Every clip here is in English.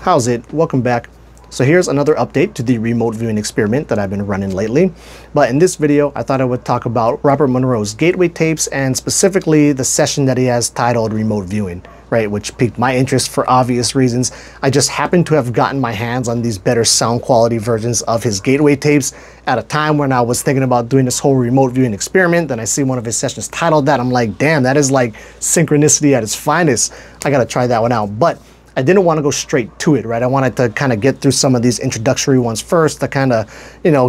How's it? Welcome back. So here's another update to the remote viewing experiment that I've been running lately. But in this video, I thought I would talk about Robert Monroe's gateway tapes and specifically the session that he has titled Remote Viewing, right? Which piqued my interest for obvious reasons. I just happened to have gotten my hands on these better sound quality versions of his gateway tapes at a time when I was thinking about doing this whole remote viewing experiment. Then I see one of his sessions titled that. I'm like, damn, that is like synchronicity at its finest. I gotta try that one out. But I didn't want to go straight to it, right? I wanted to kind of get through some of these introductory ones first to kind of,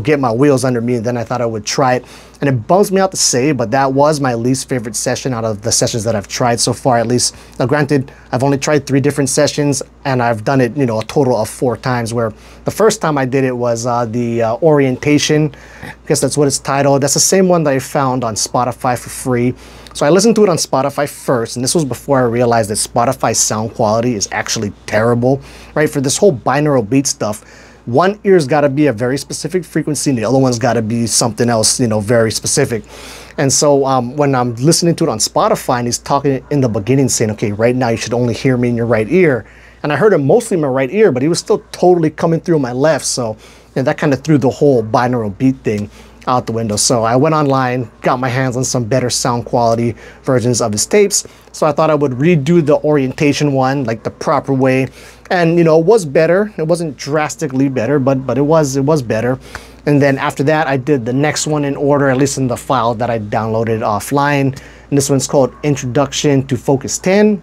get my wheels under me, and then I thought I would try it. And it bums me out to say, but that was my least favorite session out of the sessions that I've tried so far, at least. Now, granted, I've only tried 3 different sessions, and I've done it, a total of 4 times, where the first time I did it was the orientation. I guess that's what it's titled. That's the same one that I found on Spotify for free. So I listened to it on Spotify first, and this was before I realized that Spotify's sound quality is actually terrible, right? For this whole binaural beat stuff, one ear's got to be a very specific frequency, and the other one's got to be something else, very specific. And so when I'm listening to it on Spotify, and he's talking in the beginning saying, okay, right now you should only hear me in your right ear. And I heard him mostly in my right ear, but he was still totally coming through my left. So that kind of threw the whole binaural beat thing out the window. So I went online, got my hands on some better sound quality versions of his tapes. So I thought I would redo the orientation one, like the proper way. And it was better. It wasn't drastically better, but it was better. And then after that, I did the next one in order, at least in the file that I downloaded offline. And this one's called Introduction to Focus 10.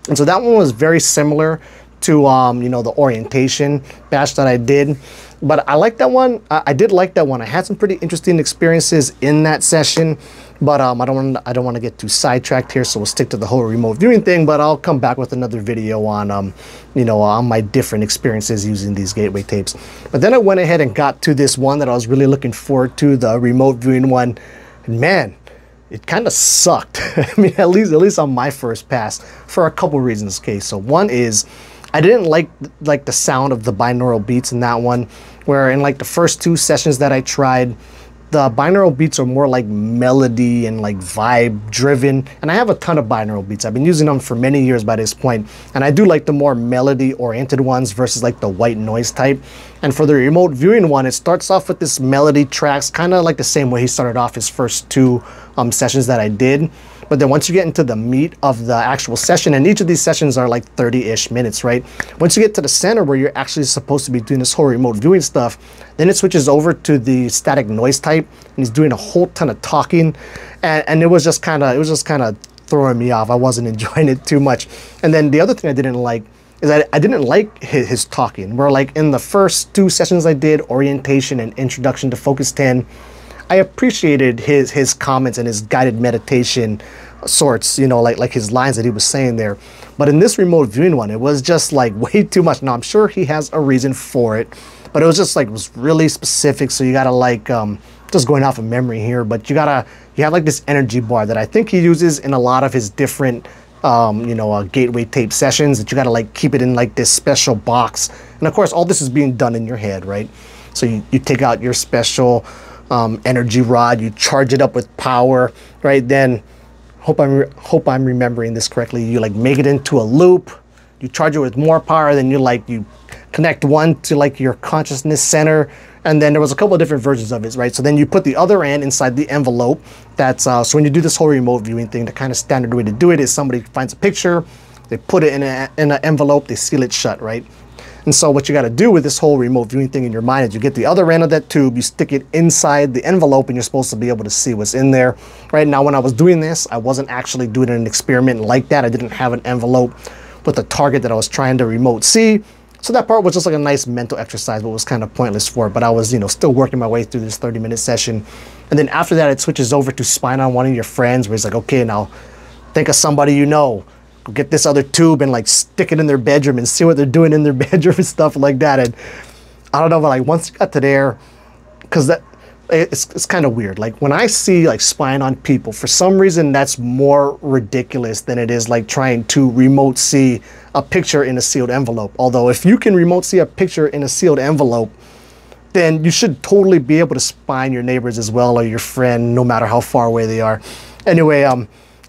And so that one was very similar to the orientation batch that I did. But I like that one. I did like that one. I had some pretty interesting experiences in that session, but I don't want to get too sidetracked here, so we'll stick to the whole remote viewing thing. But I'll come back with another video on on my different experiences using these gateway tapes. But then I went ahead and got to this one that I was really looking forward to, the remote viewing one. And man, it kind of sucked. I mean, at least on my first pass, for a couple reasons. Okay, so one is I didn't like the sound of the binaural beats in that one, where in like the first 2 sessions that I tried, the binaural beats are more like melody and like vibe driven. And I have a ton of binaural beats. I've been using them for many years by this point. And I do like the more melody oriented ones versus like the white noise type. And for the remote viewing one, it starts off with this melody tracks, kind of like the same way he started off his first 2 sessions that I did. But then once you get into the meat of the actual session, and each of these sessions are like 30-ish minutes, right? Once you get to the center where you're actually supposed to be doing this whole remote viewing stuff, then it switches over to the static noise type, and he's doing a whole ton of talking, and it was just kind of throwing me off. I wasn't enjoying it too much. And then the other thing I didn't like is I didn't like his talking. Where like in the first 2 sessions I did, orientation and introduction to Focus 10, I appreciated his comments and his guided meditation sorts, like his lines that he was saying there. But in this remote viewing one, it was just like way too much. Now I'm sure he has a reason for it, but it was just like, it was really specific. So you gotta like, just going off of memory here, but you have like this energy bar that I think he uses in a lot of his different gateway tape sessions, that you gotta like keep it in like this special box. And of course, all this is being done in your head, right? So you take out your special energy rod, you charge it up with power, right? Then hope I'm remembering this correctly, you like make it into a loop, you charge it with more power, then you connect one to like your consciousness center, and then there was a couple of different versions of it, right? So then you put the other end inside the envelope. That's so when you do this whole remote viewing thing, the kind of standard way to do it is somebody finds a picture, they put it in an envelope, they seal it shut, right? And so what you got to do with this whole remote viewing thing in your mind is you get the other end of that tube, you stick it inside the envelope, and you're supposed to be able to see what's in there. Right now, when I was doing this, I wasn't actually doing an experiment like that. I didn't have an envelope with a target that I was trying to remote see. So that part was just like a nice mental exercise, but was kind of pointless for it. But I was, still working my way through this 30-minute session. And then after that, it switches over to spying on one of your friends, where it's like, okay, now think of somebody you know. Get this other tube and like stick it in their bedroom and see what they're doing in their bedroom and stuff like that. And I don't know, but like once you got to there, because it's kind of weird. Like when I see like spying on people, for some reason that's more ridiculous than it is like trying to remote see a picture in a sealed envelope. Although if you can remote see a picture in a sealed envelope, then you should totally be able to spy on your neighbors as well, or your friend, no matter how far away they are. Anyway,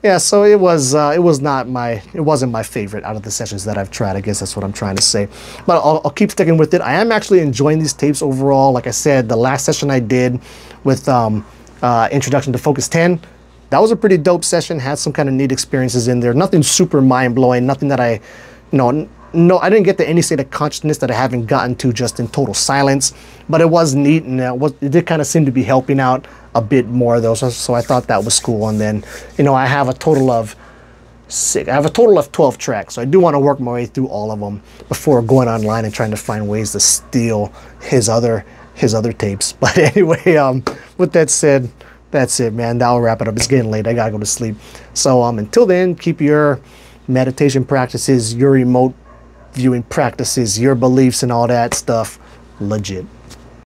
Yeah, so it wasn't my favorite out of the sessions that I've tried. I guess that's what I'm trying to say. But I'll keep sticking with it. I am actually enjoying these tapes overall. Like I said, the last session I did with Introduction to Focus 10, that was a pretty dope session. Had some kind of neat experiences in there. Nothing super mind blowing. Nothing that I I didn't get to any state of consciousness that I haven't gotten to just in total silence. But it was neat, and it did kind of seem to be helping out a bit more though. So I thought that was cool. And then, I have a total of 12 tracks. So I do want to work my way through all of them before going online and trying to find ways to steal his other tapes. But anyway, with that said, that's it, man. That'll wrap it up. It's getting late. I gotta go to sleep. So until then, keep your meditation practices, your remote viewing practices, your beliefs and all that stuff legit.